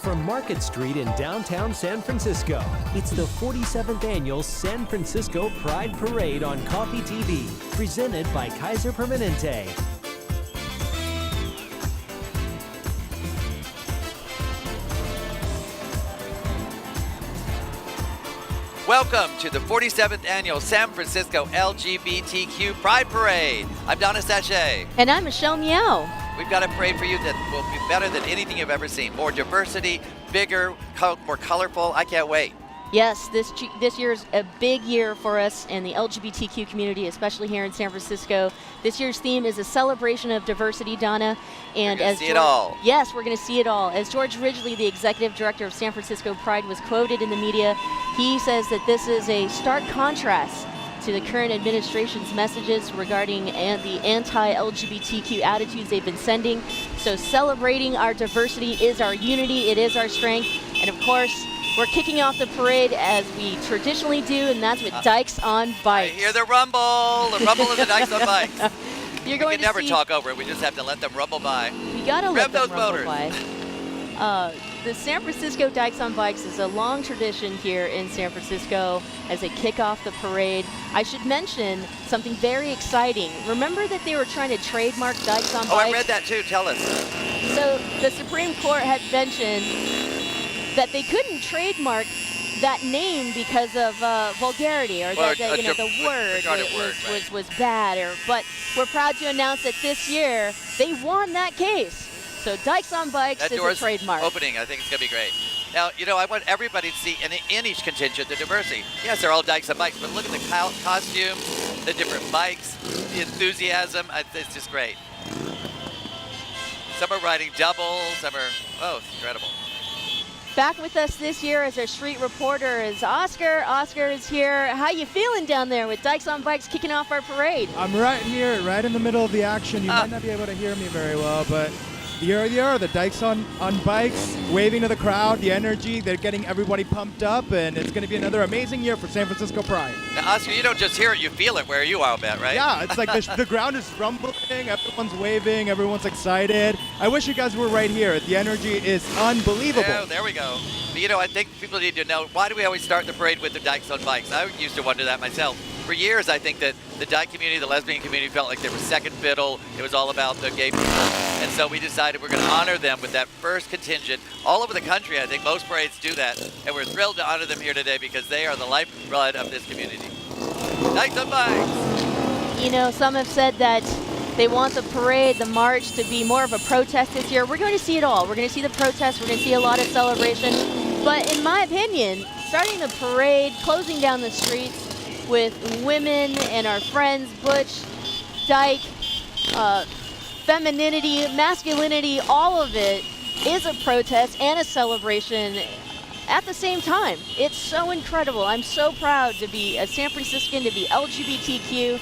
from Market Street in downtown San Francisco. It's the 47th annual San Francisco Pride Parade on Coffee TV, presented by Kaiser Permanente. Welcome to the 47th annual San Francisco LGBTQ Pride Parade. I'm Donna Sachet. And I'm Michelle Meow. We've got a parade for you that will be better than anything you've ever seen. More diversity, bigger, more colorful. I can't wait. Yes, this year's a big year for us and the LGBTQ community, especially here in San Francisco. This year's theme is a celebration of diversity, Donna. And as see it all. Yes, we're going to see it all. As George Ridgely, the executive director of San Francisco Pride, was quoted in the media, he says that this is a stark contrast to the current administration's messages regarding the anti-LGBTQ attitudes they've been sending. So celebrating our diversity is our unity, it is our strength, and of course, we're kicking off the parade as we traditionally do, and that's with Dykes on Bikes. I hear the rumble of the Dykes on Bikes. You're going we can never talk over it. We just have to let them rumble by. We gotta let them rumble motors. by. The San Francisco Dykes on Bikes is a long tradition here in San Francisco as they kick off the parade. I should mention something very exciting. Remember that they were trying to trademark Dykes on Bikes? Oh, I read that too. Tell us. So the Supreme Court had mentioned that they couldn't trademark that name because of vulgarity, or that the word was bad. But we're proud to announce that this year they won that case. So Dykes on Bikes is a trademark. Opening, I think it's going to be great. Now, I want everybody to see in each contingent the diversity. Yes, they're all Dykes on Bikes, but look at the costumes, the different bikes, the enthusiasm. It's just great. Some are riding doubles, some are, it's incredible. Back with us this year as our street reporter is Oscar. Oscar is here. How you feeling down there with Dykes on Bikes kicking off our parade? I'm right here, right in the middle of the action. You might not be able to hear me very well, but here they are, the Dykes on Bikes, waving to the crowd, the energy. They're getting everybody pumped up, and it's going to be another amazing year for San Francisco Pride. Now, Oscar, you don't just hear it, you feel it where you are, Matt, right? Yeah, it's like the ground is rumbling, everyone's waving, everyone's excited. I wish you guys were right here. The energy is unbelievable. Oh, there we go. But, I think people need to know, why do we always start the parade with the Dykes on Bikes? I used to wonder that myself. For years, I think that the dyke community, the lesbian community felt like they were second fiddle. It was all about the gay people. And so we decided we're going to honor them with that first contingent. All over the country, I think most parades do that. And we're thrilled to honor them here today because they are the lifeblood of this community. Dykes on Bikes! Some have said that they want the parade, the march, to be more of a protest this year. We're going to see it all. We're going to see the protest. We're going to see a lot of celebration. But in my opinion, starting the parade, closing down the streets with women and our friends, Butch, Dyke, femininity, masculinity, all of it is a protest and a celebration at the same time. It's so incredible. I'm so proud to be a San Franciscan, to be LGBTQ,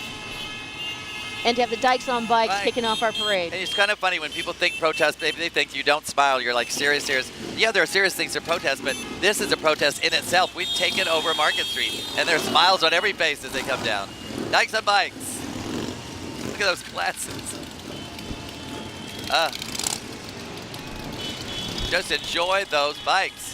and to have the Dykes on Bikes kicking off our parade. And it's kind of funny when people think protest, they think you don't smile, you're like serious. Yeah, there are serious things to protest, but this is a protest in itself. We've taken over Market Street, and there's smiles on every face as they come down. Dykes on Bikes. Look at those glasses. Just enjoy those bikes.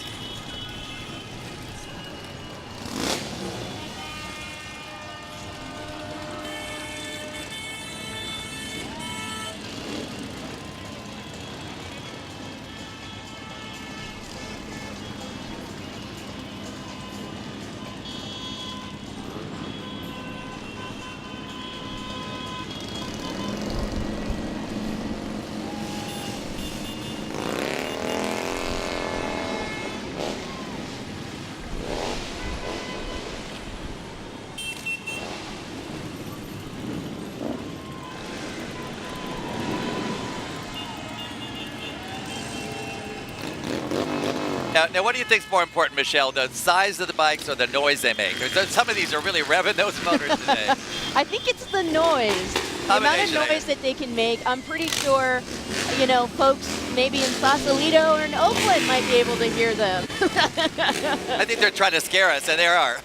Now, what do you think is more important, Michelle, the size of the bikes or the noise they make? Some of these are really revving those motors today. I think it's the noise. The amount of noise that they can make. I'm pretty sure, folks maybe in Sausalito or in Oakland might be able to hear them. I think they're trying to scare us, and they are.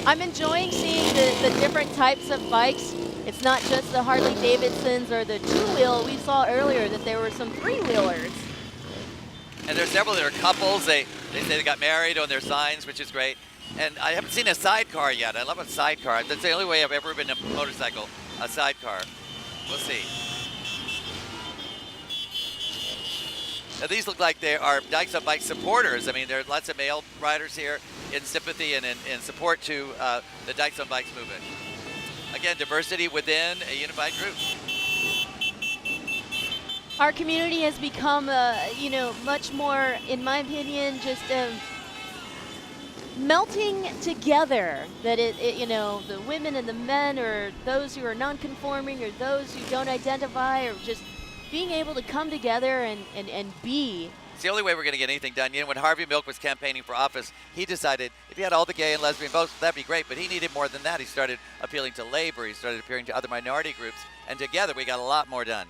I'm enjoying seeing the different types of bikes. It's not just the Harley Davidsons or the two-wheel. We saw earlier that there were some three-wheelers. And there's several that are couples. They say they got married on their signs, which is great. And I haven't seen a sidecar yet. I love a sidecar. That's the only way I've ever been in a motorcycle, a sidecar. We'll see. Now these look like they are Dykes on Bikes supporters. I mean, there are lots of male riders here in sympathy and in support to the Dykes on Bikes movement. Again, diversity within a unified group. Our community has become, you know, much more, in my opinion, just melting together. That you know, the women and the men, or those who are non-conforming, or those who don't identify, or just being able to come together and be. It's the only way we're going to get anything done. You know, when Harvey Milk was campaigning for office, he decided if he had all the gay and lesbian votes, that'd be great, but he needed more than that. He started appealing to labor, he started appealing to other minority groups, and together we got a lot more done.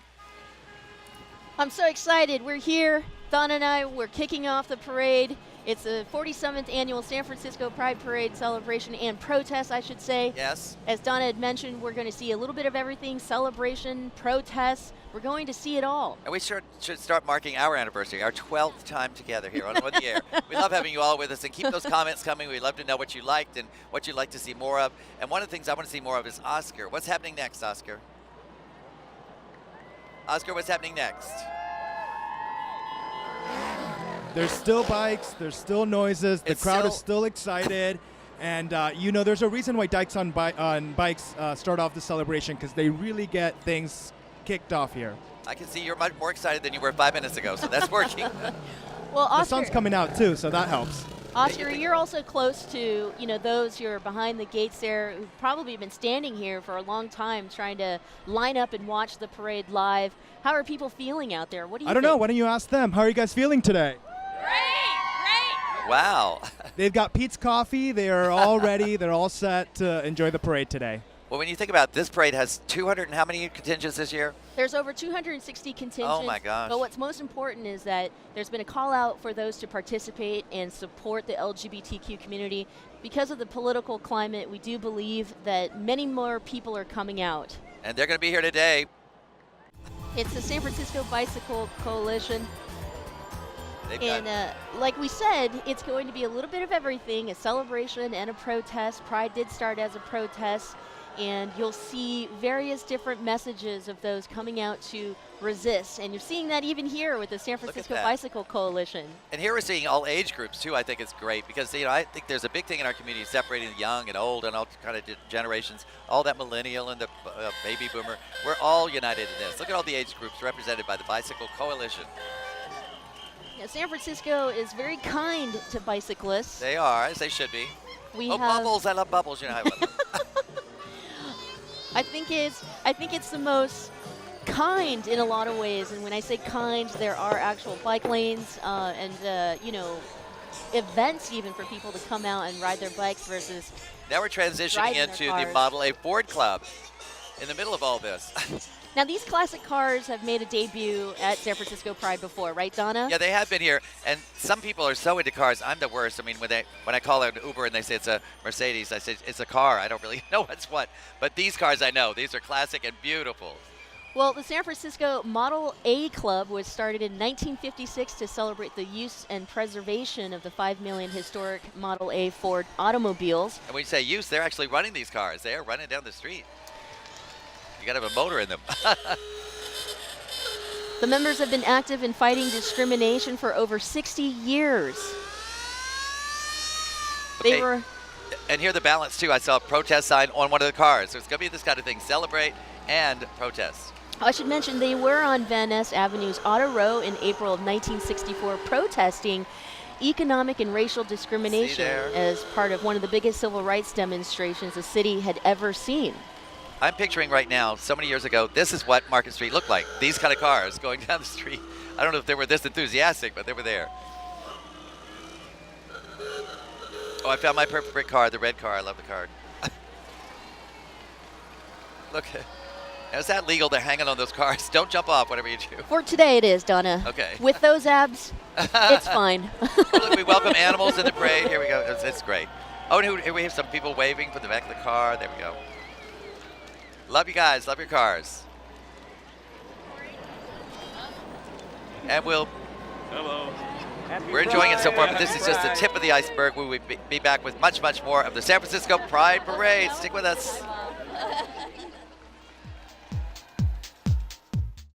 I'm so excited. We're here, Donna and I, we're kicking off the parade. It's the 47th annual San Francisco Pride Parade celebration and protest, I should say. Yes. As Donna had mentioned, we're going to see a little bit of everything, celebration, protests. We're going to see it all. And we should start marking our anniversary, our 12th time together here on the air. We love having you all with us, and keep those comments coming. We'd love to know what you liked and what you'd like to see more of. And one of the things I want to see more of is Oscar. What's happening next, Oscar? Oscar, what's happening next? There's still bikes, there's still noises, the crowd is still excited, and you know, there's a reason why Dykes on Bikes start off the celebration, because they really get things kicked off here. I can see you're much more excited than you were 5 minutes ago, so that's working. Well, Oscar, the sun's coming out too, so that helps. Oscar, you're also close to, you know, those who are behind the gates there, who've probably been standing here for a long time trying to line up and watch the parade live. How are people feeling out there? What do you think? I don't know. Why don't you ask them? How are you guys feeling today? Great! Wow. They've got Pete's coffee. They are all ready. They're all set to enjoy the parade today. Well, when you think about it, this parade has 200 and how many contingents this year? There's over 260 contingents. Oh my gosh. But what's most important is that there's been a call out for those to participate and support the LGBTQ community. Because of the political climate, we do believe that many more people are coming out. And they're going to be here today. It's the San Francisco Bicycle Coalition. They've And got, like we said, it's going to be a little bit of everything, a celebration and a protest. Pride did start as a protest, and you'll see various different messages of those coming out to resist. And you're seeing that even here with the San Francisco Bicycle Coalition. and here we're seeing all age groups too. I think it's great because, you know, I think there's a big thing in our community separating the young and old and all kind of generations, all that millennial and the baby boomer. We're all united in this. Look at all the age groups represented by the Bicycle Coalition. Now, San Francisco is very kind to bicyclists. They are, as they should be. We oh, have, bubbles! I love bubbles. You know how I love them. I think it's the most kind in a lot of ways. And when I say kind, there are actual bike lanes and you know, events even for people to come out and ride their bikes versus. Now we're transitioning into the Model A Ford Club in the middle of all this. Now, these classic cars have made a debut at San Francisco Pride before, right, Donna? Yeah, they have been here, and some people are so into cars. I'm the worst. I mean, when I call an Uber and they say it's a Mercedes, I say it's a car. I don't really know what's what. But these cars I know. These are classic and beautiful. Well, the San Francisco Model A Club was started in 1956 to celebrate the use and preservation of the 5 million historic Model A Ford automobiles. And when you say use, they're actually running these cars. They are running down the street. You got to have a motor in them. The members have been active in fighting discrimination for over 60 years. Okay. They were. And here the balance too. I saw a protest sign on one of the cars. So it's going to be this kind of thing: celebrate and protest. I should mention they were on Van Ness Avenue's Auto Row in April of 1964 protesting economic and racial discrimination as part of one of the biggest civil rights demonstrations the city had ever seen. I'm picturing right now, so many years ago, this is what Market Street looked like. These kind of cars going down the street. I don't know if they were this enthusiastic, but they were there. Oh, I found my perfect car, the red car. I love the car. Look, is that legal? They're hanging on those cars. Don't jump off, whatever you do. For today it is, Donna. Okay. With those abs, it's fine. Oh, look, we welcome animals in the parade. Here we go. It's great. Oh, and here we have some people waving from the back of the car. There we go. Love you guys. Love your cars. And we'll. Hello. We're enjoying it so far, but this is just the tip of the iceberg. We will be back with much, much more of the San Francisco Pride Parade. Stick with us.